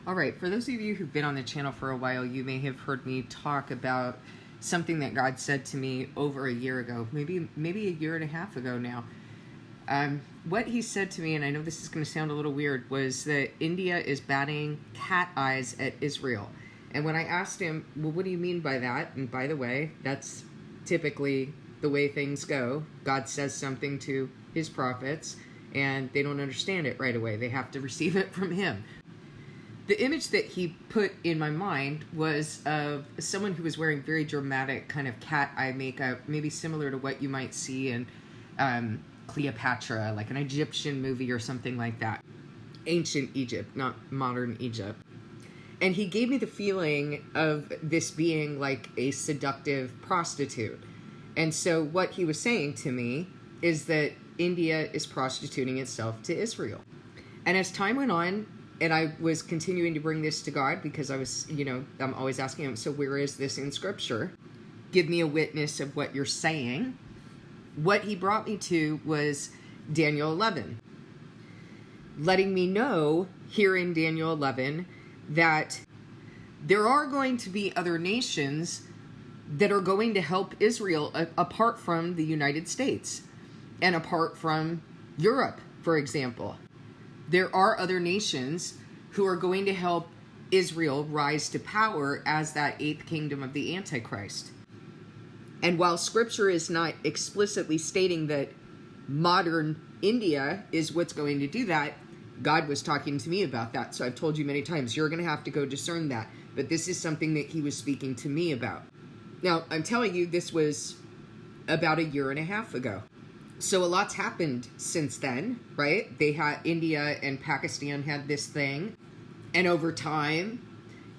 All right, for those of you who've been on the channel for a while, you may have heard me talk about something that God said to me over a year ago, maybe a year and a half ago now. What he said to me, and I know this is going to sound a little weird, was that India is batting cat eyes at Israel. And when I asked him, well, what do you mean by that? And by the way, that's typically the way things go. God says something to his prophets, and they don't understand it right away. They have to receive it from him. The image that he put in my mind was of someone who was wearing very dramatic kind of cat eye makeup, maybe similar to what you might see in Cleopatra, like an Egyptian movie or something like that. Ancient Egypt, not modern Egypt. And he gave me the feeling of this being like a seductive prostitute. And so what he was saying to me is that India is prostituting itself to Israel. And as time went on, and I was continuing to bring this to God because I was, I'm always asking him, so where is this in Scripture? Give me a witness of what you're saying. What he brought me to was Daniel 11. Letting me know here in Daniel 11 that there are going to be other nations that are going to help Israel apart from the United States and apart from Europe, for example. There are other nations who are going to help Israel rise to power as that eighth kingdom of the antichrist. And while Scripture is not explicitly stating that modern India is what's going to do that, God was talking to me about that. So I've told you many times, you're going to have to go discern that. But this is something that he was speaking to me about. Now, I'm telling you, this was about a year and a half ago. So a lot's happened since then, right? India and Pakistan had this thing. And over time,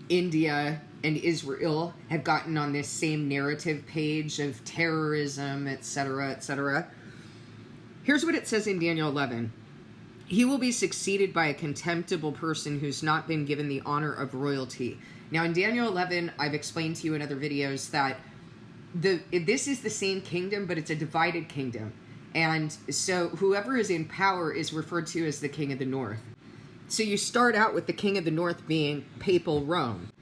India and Israel have gotten on this same narrative page of terrorism, etc., etc. Here's what it says in Daniel 11. He will be succeeded by a contemptible person who's not been given the honor of royalty. Now, in Daniel 11, I've explained to you in other videos that this is the same kingdom, but it's a divided kingdom. And so whoever is in power is referred to as the king of the north. So you start out with the king of the north being papal Rome,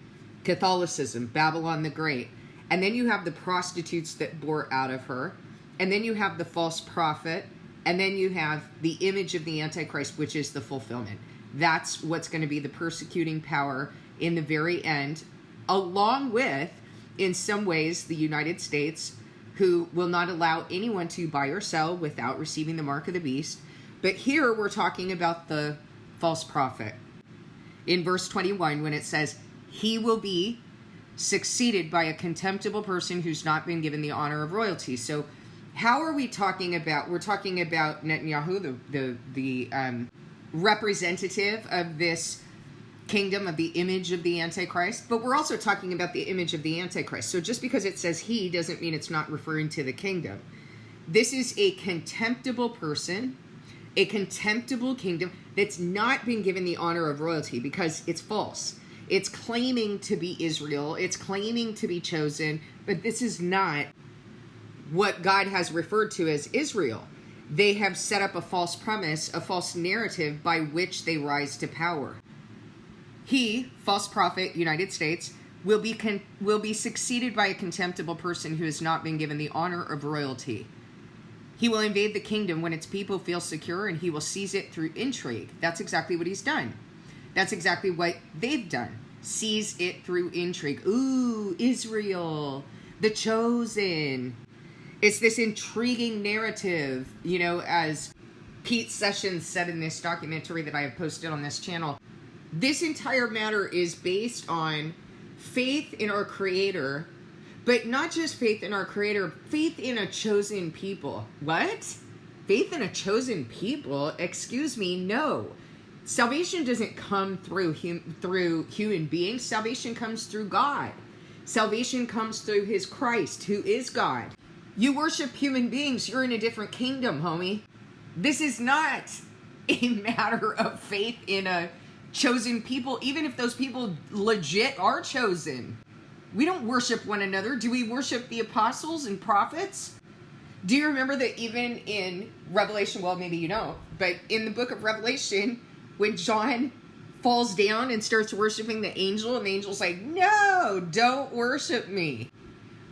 Catholicism, Babylon the Great. And then you have the prostitutes that bore out of her. And then you have the false prophet. And then you have the image of the Antichrist, which is the fulfillment. That's what's going to be the persecuting power in the very end, along with, in some ways, the United States, who will not allow anyone to buy or sell without receiving the mark of the beast. But here we're talking about the false prophet. In verse 21, when it says, he will be succeeded by a contemptible person who's not been given the honor of royalty. So how are we talking about? We're talking about Netanyahu, the representative of this kingdom of the image of the Antichrist, but we're also talking about the image of the Antichrist. So just because it says he doesn't mean it's not referring to the kingdom. This is a contemptible person, a contemptible kingdom that's not been given the honor of royalty because it's false. It's claiming to be Israel. It's claiming to be chosen, but this is not what God has referred to as Israel. They have set up a false premise, a false narrative by which they rise to power. He, false prophet, United States, will be succeeded by a contemptible person who has not been given the honor of royalty. He will invade the kingdom when its people feel secure, and he will seize it through intrigue. That's exactly what he's done. That's exactly what they've done. Seize it through intrigue. Ooh, Israel, the chosen. It's this intriguing narrative, as Pete Sessions said in this documentary that I have posted on this channel. This entire matter is based on faith in our Creator, but not just faith in our Creator, faith in a chosen people. What? Faith in a chosen people? Excuse me, no. Salvation doesn't come through human beings. Salvation comes through God. Salvation comes through his Christ, who is God. You worship human beings, you're in a different kingdom, homie. This is not a matter of faith in a chosen people, even if those people legit are chosen. We don't worship one another. Do we worship the apostles and prophets? Do you remember that even in Revelation, well, maybe you don't, but in the book of Revelation, when John falls down and starts worshiping the angel, and the angel's like, no, don't worship me.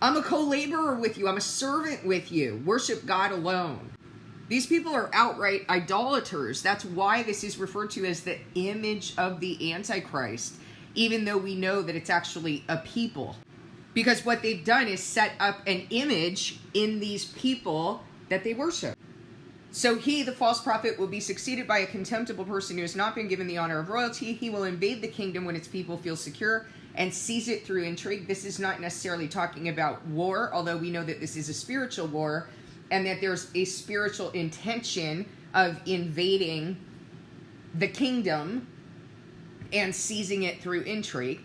I'm a co-laborer with you. I'm a servant with you. Worship God alone. These people are outright idolaters. That's why this is referred to as the image of the Antichrist, even though we know that it's actually a people. Because what they've done is set up an image in these people that they worship. So he, the false prophet, will be succeeded by a contemptible person who has not been given the honor of royalty. He will invade the kingdom when its people feel secure and seize it through intrigue. This is not necessarily talking about war, although we know that this is a spiritual war and that there's a spiritual intention of invading the kingdom and seizing it through intrigue.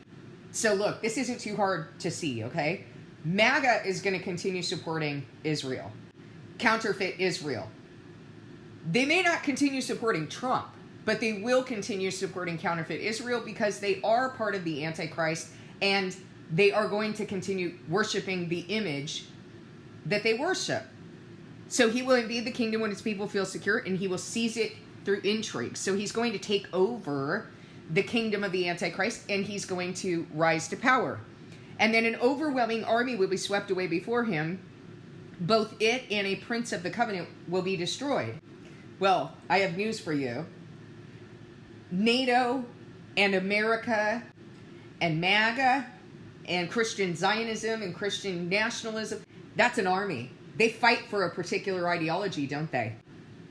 So look, this isn't too hard to see, okay? MAGA is going to continue supporting Israel. Counterfeit Israel. They may not continue supporting Trump, but they will continue supporting counterfeit Israel because they are part of the Antichrist and they are going to continue worshiping the image that they worship. So he will invade the kingdom when its people feel secure, and he will seize it through intrigue. So he's going to take over the kingdom of the Antichrist, and he's going to rise to power. And then an overwhelming army will be swept away before him. Both it and a prince of the covenant will be destroyed. Well, I have news for you. NATO and America and MAGA and Christian Zionism and Christian nationalism, that's an army. They fight for a particular ideology, don't they?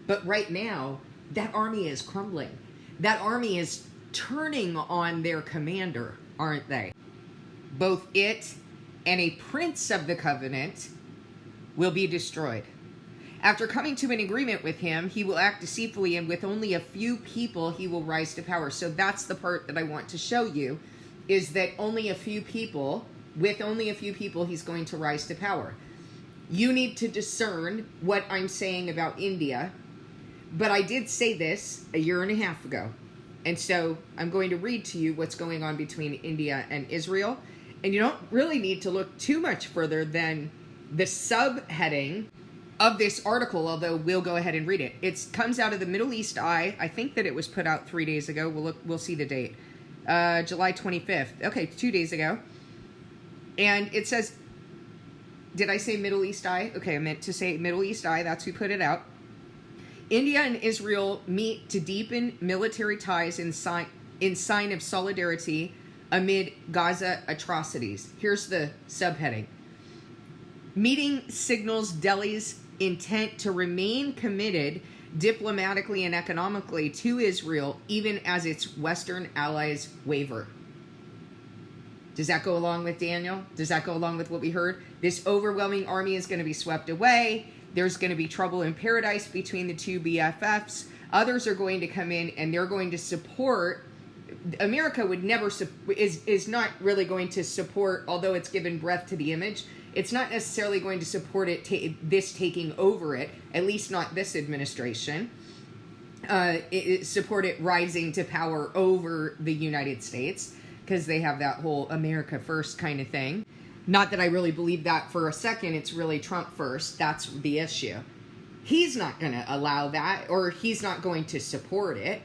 But right now, that army is crumbling. That army is turning on their commander, aren't they? Both it and a prince of the covenant will be destroyed. After coming to an agreement with him, he will act deceitfully, and with only a few people, he will rise to power. So that's the part that I want to show you, is that with only a few people, he's going to rise to power. You need to discern what I'm saying about India, but I did say this a year and a half ago. And so I'm going to read to you what's going on between India and Israel. And you don't really need to look too much further than the subheading of this article, although we'll go ahead and read it. It comes out of the Middle East Eye. I think that it was put out 3 days ago. We'll see the date. July 25th. Okay, 2 days ago. And it says, did I say Middle East Eye? Okay, I meant to say Middle East Eye. That's who put it out. India and Israel meet to deepen military ties in sign of solidarity amid Gaza atrocities. Here's the subheading. Meeting signals Delhi's intent to remain committed diplomatically and economically to Israel, even as its Western allies waver. Does that go along with Daniel? Does that go along with what we heard? This overwhelming army is going to be swept away. There's going to be trouble in paradise between the two BFFs. Others are going to come in and they're going to support. America would never is not really going to support, although it's given breath to the image. It's not necessarily going to support this taking over it, at least not this administration. Support it rising to power over the United States, because they have that whole America first kind of thing. Not that I really believe that for a second. It's really Trump first. That's the issue. He's not going to allow that, or he's not going to support it.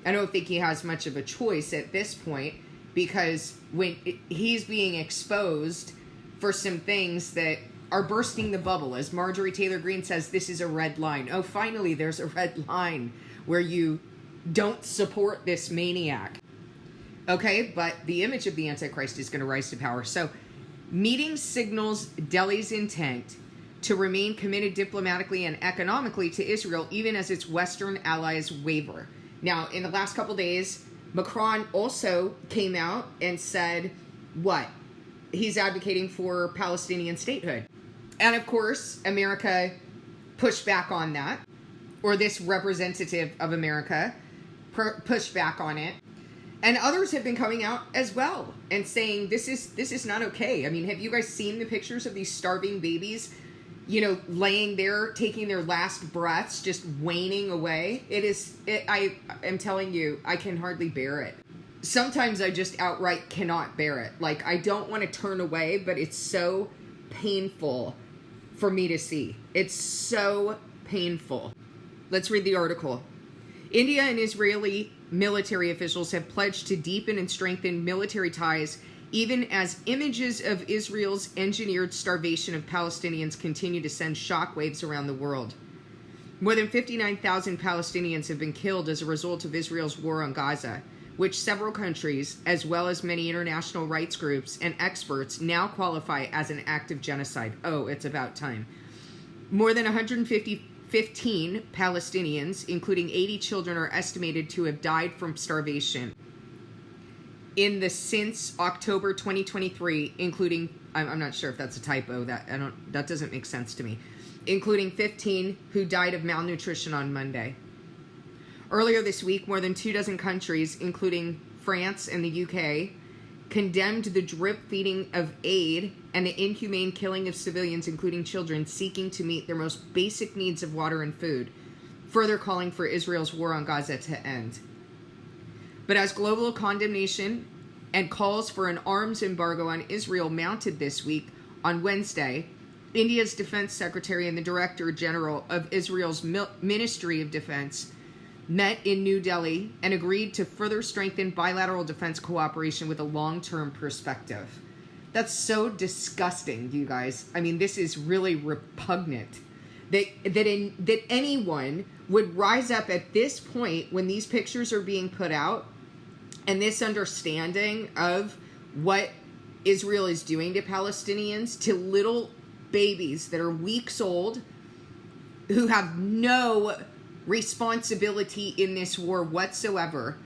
I don't think he has much of a choice at this point, because when he's being exposed for some things that are bursting the bubble. As Marjorie Taylor Greene says, this is a red line. Oh, finally, there's a red line where you don't support this maniac. Okay, but the image of the Antichrist is going to rise to power. So, meeting signals Delhi's intent to remain committed diplomatically and economically to Israel, even as its Western allies waver. Now, in the last couple days, Macron also came out and said, what? He's advocating for Palestinian statehood. And of course, America pushed back on that, or this representative of America pushed back on it. And others have been coming out as well and saying this is not okay. I mean, have you guys seen the pictures of these starving babies, laying there, taking their last breaths, just waning away? I am telling you, I can hardly bear it. Sometimes I just outright cannot bear it. Like, I don't want to turn away, but it's so painful for me to see. It's so painful. Let's read the article. India and Israeli military officials have pledged to deepen and strengthen military ties, even as images of Israel's engineered starvation of Palestinians continue to send shockwaves around the world. More than 59,000 Palestinians have been killed as a result of Israel's war on Gaza, which several countries, as well as many international rights groups and experts, now qualify as an act of genocide. Oh, it's about time. More than 115 Palestinians, including 80 children, are estimated to have died from starvation since October 2023, including, I'm not sure if that's a typo, that doesn't make sense to me, including 15 who died of malnutrition on Monday. Earlier this week, more than 24 countries, including France and the UK, condemned the drip-feeding of aid and the inhumane killing of civilians, including children, seeking to meet their most basic needs of water and food, further calling for Israel's war on Gaza to end. But as global condemnation and calls for an arms embargo on Israel mounted this week, on Wednesday, India's Defense Secretary and the Director General of Israel's Ministry of Defense met in New Delhi and agreed to further strengthen bilateral defense cooperation with a long-term perspective. That's so disgusting, you guys. I mean, this is really repugnant that anyone would rise up at this point when these pictures are being put out and this understanding of what Israel is doing to Palestinians, to little babies that are weeks old who have no responsibility in this war whatsoever,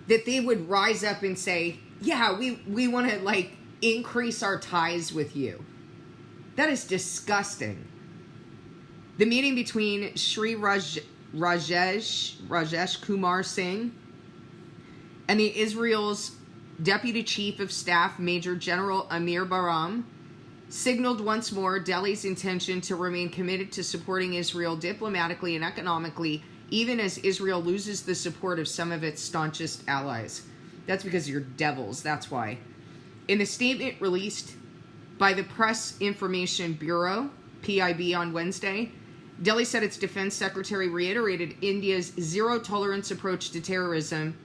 that they would rise up and say, yeah, we want to increase our ties with you. That is disgusting. The meeting between Sri Rajesh Kumar Singh and the Israel's Deputy Chief of Staff, Major General Amir Baram, signaled once more Delhi's intention to remain committed to supporting Israel diplomatically and economically, even as Israel loses the support of some of its staunchest allies. That's because you're devils, that's why. In a statement released by the Press Information Bureau, PIB, on Wednesday, Delhi said its defense secretary reiterated India's zero-tolerance approach to terrorism.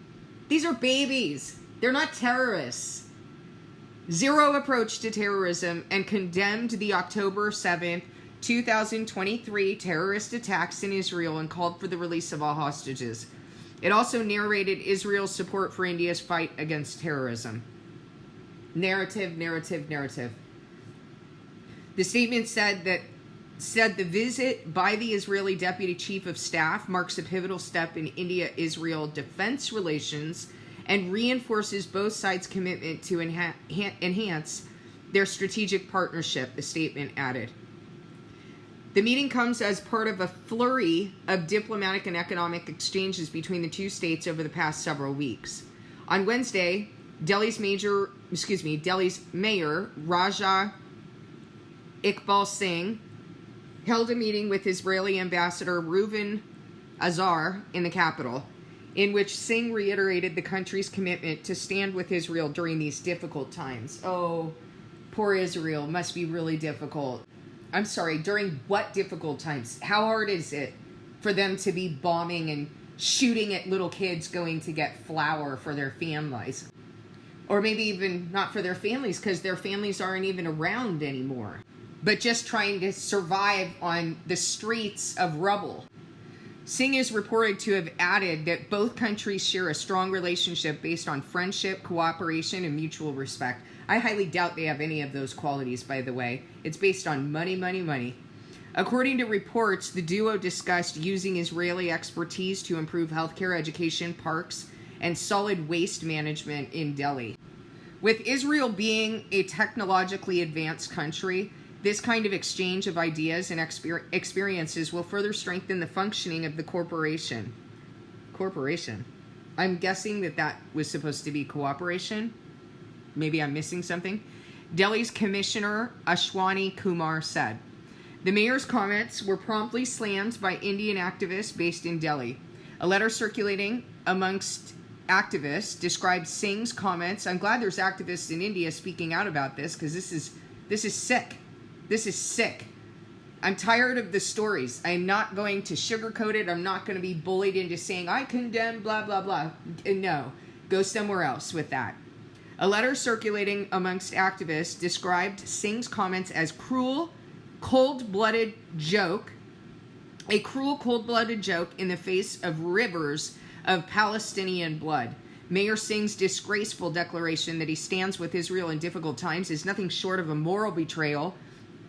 These are babies. They're not terrorists. Zero approach to terrorism, and condemned the October 7th, 2023 terrorist attacks in Israel and called for the release of all hostages. It also narrated Israel's support for India's fight against terrorism. Narrative. The statement said the visit by the Israeli Deputy Chief of Staff marks a pivotal step in India-Israel defense relations and reinforces both sides' commitment to enhance their strategic partnership, the statement added. The meeting comes as part of a flurry of diplomatic and economic exchanges between the two states over the past several weeks. On Wednesday, Delhi's mayor, Raja Iqbal Singh, held a meeting with Israeli Ambassador Reuven Azar in the capital, in which Singh reiterated the country's commitment to stand with Israel during these difficult times. Oh, poor Israel, must be really difficult. I'm sorry, during what difficult times? How hard is it for them to be bombing and shooting at little kids going to get flour for their families? Or maybe even not for their families, because their families aren't even around anymore, but just trying to survive on the streets of rubble. Singh is reported to have added that both countries share a strong relationship based on friendship, cooperation, and mutual respect. I highly doubt they have any of those qualities, by the way. It's based on money. According to reports, the duo discussed using Israeli expertise to improve healthcare, education, parks, and solid waste management in Delhi. With Israel being a technologically advanced country, this kind of exchange of ideas and experiences will further strengthen the functioning of the corporation. I'm guessing that was supposed to be cooperation. Maybe I'm missing something. Delhi's Commissioner Ashwani Kumar said. The mayor's comments were promptly slammed by Indian activists based in Delhi. A letter circulating amongst activists described Singh's comments. I'm glad there's activists in India speaking out about this, because this is sick. This is sick. I'm tired of the stories. I'm not going to sugarcoat it. I'm not going to be bullied into saying, I condemn blah, blah, blah. No, go somewhere else with that. A letter circulating amongst activists described Singh's comments as cruel, cold-blooded joke, a cruel, cold-blooded joke in the face of rivers of Palestinian blood. Mayor Singh's disgraceful declaration that he stands with Israel in difficult times is nothing short of a moral betrayal,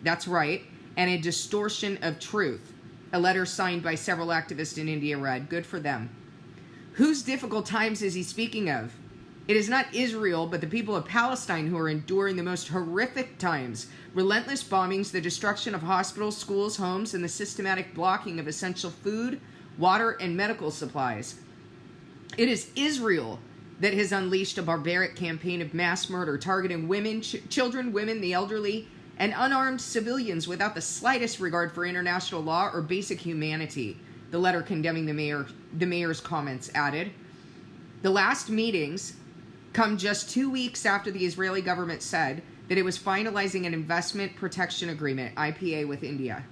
that's right, and a distortion of truth. A letter signed by several activists in India read, good for them. Whose difficult times is he speaking of? It is not Israel, but the people of Palestine who are enduring the most horrific times. Relentless bombings, the destruction of hospitals, schools, homes, and the systematic blocking of essential food, water, and medical supplies. It is Israel that has unleashed a barbaric campaign of mass murder, targeting women, children, women, the elderly, and unarmed civilians without the slightest regard for international law or basic humanity. The letter condemning the mayor's comments added. The last meetings come just 2 weeks after the Israeli government said that it was finalizing an investment protection agreement, IPA, with India.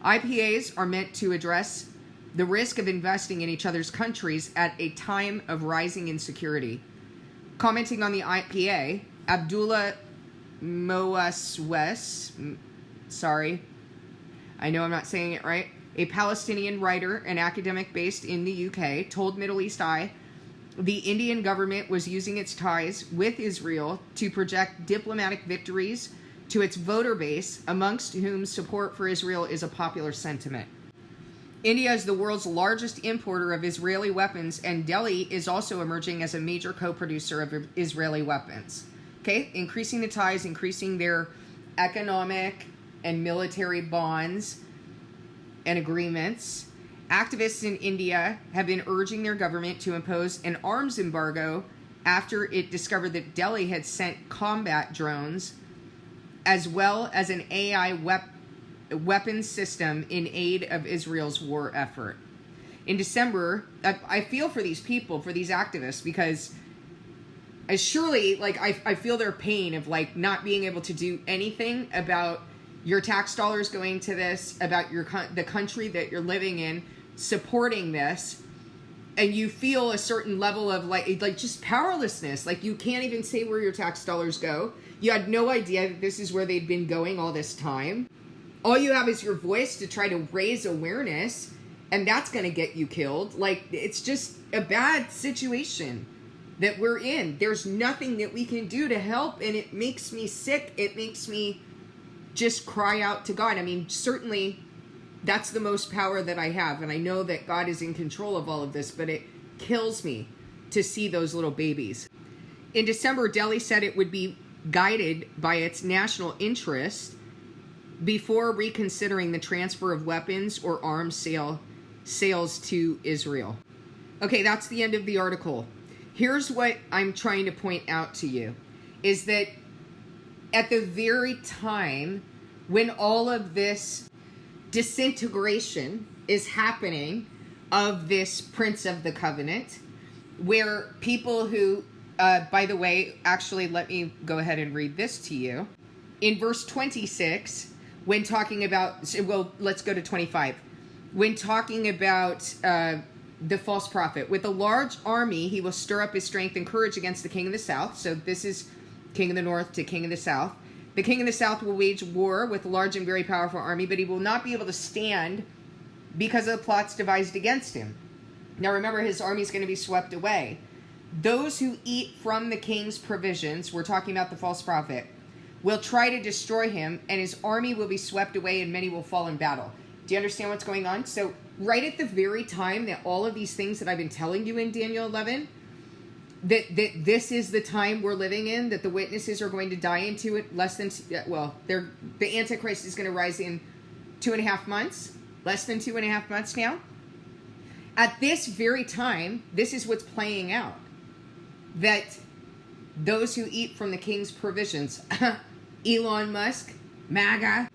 IPAs are meant to address the risk of investing in each other's countries at a time of rising insecurity. Commenting on the IPA, Abdullah Moaswes, sorry, I know I'm not saying it right, a Palestinian writer and academic based in the UK, told Middle East Eye the Indian government was using its ties with Israel to project diplomatic victories to its voter base, amongst whom support for Israel is a popular sentiment. India is the world's largest importer of Israeli weapons, and Delhi is also emerging as a major co-producer of Israeli weapons. Okay, increasing the ties, increasing their economic and military bonds and agreements. Activists in India have been urging their government to impose an arms embargo after it discovered that Delhi had sent combat drones as well as an AI weapons system in aid of Israel's war effort. In December, I feel for these people, for these activists, because surely, like, I feel their pain of, like, not being able to do anything about your tax dollars going to this, about the country that you're living in, supporting this, and you feel a certain level of like just powerlessness. Like, you can't even say where your tax dollars go. You had no idea that this is where they'd been going all this time. All you have is your voice to try to raise awareness, and that's going to get you killed. Like, it's just a bad situation that we're in. There's nothing that we can do to help, and it makes me sick. It makes me just cry out to God. I mean, certainly that's the most power that I have, and I know that God is in control of all of this, but it kills me to see those little babies. In December, Delhi said it would be guided by its national interest before reconsidering the transfer of weapons or arms sales to Israel. Okay, that's the end of the article. Here's what I'm trying to point out to you, is that at the very time when all of this disintegration is happening of this Prince of the Covenant, where people who, by the way, actually, let me go ahead and read this to you. In verse 26, when talking about, well, let's go to 25. When talking about the false prophet, with a large army, he will stir up his strength and courage against the king of the south. So this is king of the north to king of the south. The king of the south will wage war with a large and very powerful army, but he will not be able to stand because of the plots devised against him. Now remember, his army is going to be swept away. Those who eat from the king's provisions, we're talking about the false prophet, will try to destroy him, and his army will be swept away, and many will fall in battle. Do you understand what's going on? So right at the very time that all of these things that I've been telling you in Daniel 11, that this is the time we're living in, that the witnesses are going to die into it the antichrist is going to rise in 2.5 months, less than 2.5 months now. At this very time, this is what's playing out. That those who eat from the king's provisions, Elon Musk, MAGA,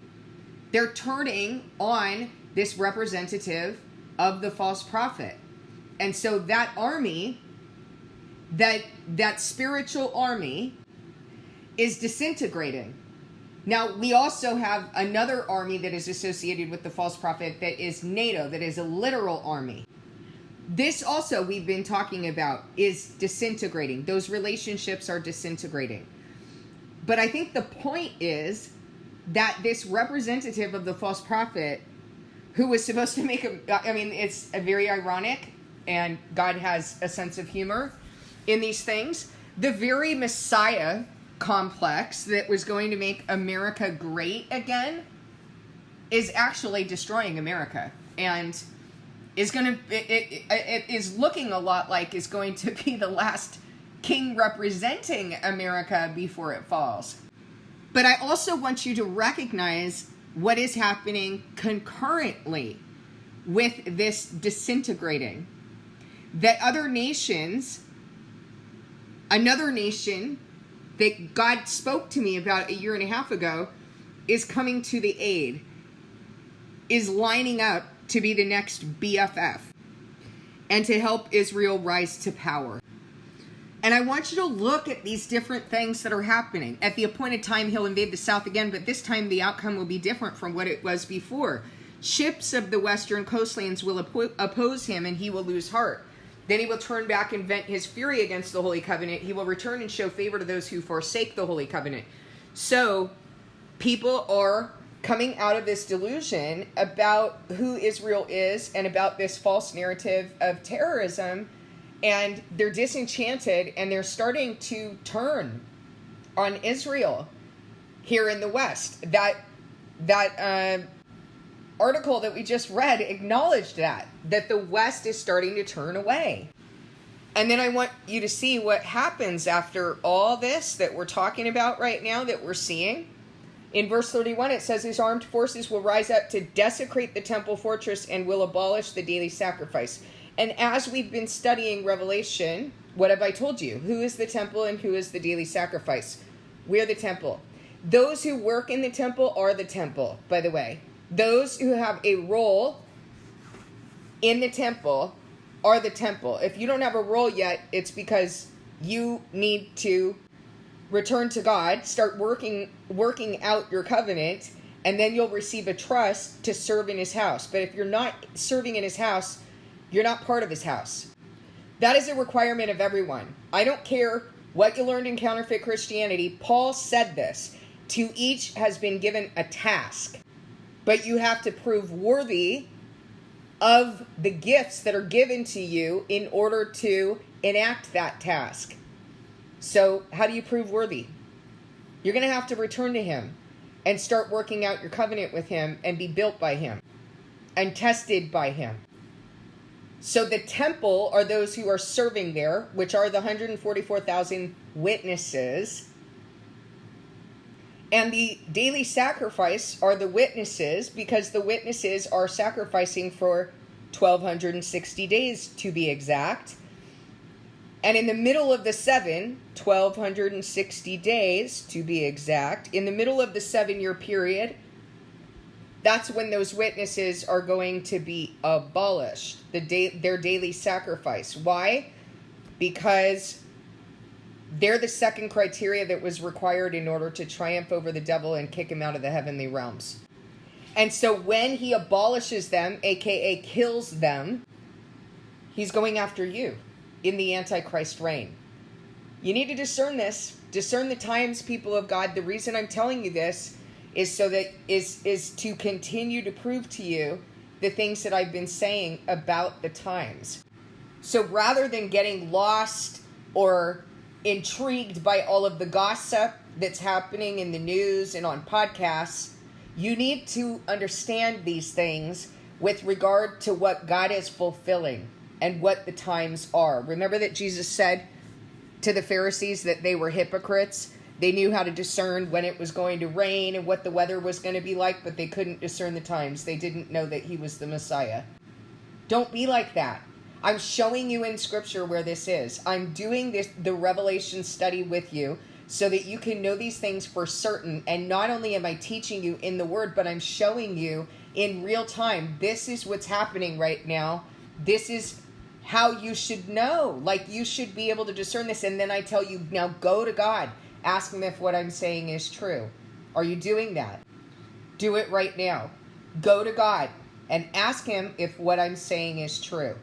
they're turning on this representative of the false prophet. And so that army, that spiritual army, is disintegrating. Now, we also have another army that is associated with the false prophet that is NATO, that is a literal army. This also we've been talking about is disintegrating. Those relationships are disintegrating. But I think the point is that this representative of the false prophet, who was supposed to make it's a very ironic, and God has a sense of humor in these things. The very Messiah complex that was going to make America great again is actually destroying America, and is going to it is looking a lot like is going to be the last king representing America before it falls. But I also want you to recognize what is happening concurrently with this disintegrating. That other nations, another nation that God spoke to me about a year and a half ago, is coming to the aid, is lining up to be the next BFF, and to help Israel rise to power. And I want you to look at these different things that are happening. At the appointed time, he'll invade the south again, but this time the outcome will be different from what it was before. Ships of the western coastlands will oppose him, and he will lose heart. Then he will turn back and vent his fury against the Holy Covenant. He will return and show favor to those who forsake the Holy Covenant. So, people are coming out of this delusion about who Israel is and about this false narrative of terrorism, and they're disenchanted, and they're starting to turn on Israel here in the West. That article that we just read acknowledged that the West is starting to turn away. And then I want you to see what happens after all this that we're talking about right now, that we're seeing. In verse 31, it says, his armed forces will rise up to desecrate the temple fortress and will abolish the daily sacrifice. And as we've been studying Revelation, what have I told you? Who is the temple and who is the daily sacrifice? We're the temple. Those who work in the temple are the temple, by the way. Those who have a role in the temple are the temple. If you don't have a role yet, it's because you need to return to God, start working out your covenant, and then you'll receive a trust to serve in his house. But if you're not serving in his house, you're not part of his house. That is a requirement of everyone. I don't care what you learned in counterfeit Christianity. Paul said this. To each has been given a task, but you have to prove worthy of the gifts that are given to you in order to enact that task. So how do you prove worthy? You're going to have to return to him and start working out your covenant with him and be built by him and tested by him. So the temple are those who are serving there, which are the 144,000 witnesses. And the daily sacrifice are the witnesses, because the witnesses are sacrificing for 1,260 days to be exact. And in the middle of the 1,260 days to be exact, in the middle of the 7-year period, that's when those witnesses are going to be abolished, their daily sacrifice. Why? Because they're the second criteria that was required in order to triumph over the devil and kick him out of the heavenly realms. And so when he abolishes them, aka kills them, he's going after you in the antichrist reign. You need to discern this. Discern the times, people of God. The reason I'm telling you this is so that is to continue to prove to you the things that I've been saying about the times. So rather than getting lost or intrigued by all of the gossip that's happening in the news and on podcasts, you need to understand these things with regard to what God is fulfilling and what the times are. Remember that Jesus said to the Pharisees that they were hypocrites. They knew how to discern when it was going to rain and what the weather was going to be like, but they couldn't discern the times. They didn't know that he was the Messiah. Don't be like that. I'm showing you in Scripture where this is. I'm doing the Revelation study with you so that you can know these things for certain. And not only am I teaching you in the Word, but I'm showing you in real time. This is what's happening right now. This is how you should know. Like, you should be able to discern this. And then I tell you, now go to God. Ask him if what I'm saying is true. Are you doing that? Do it right now. Go to God and ask him if what I'm saying is true.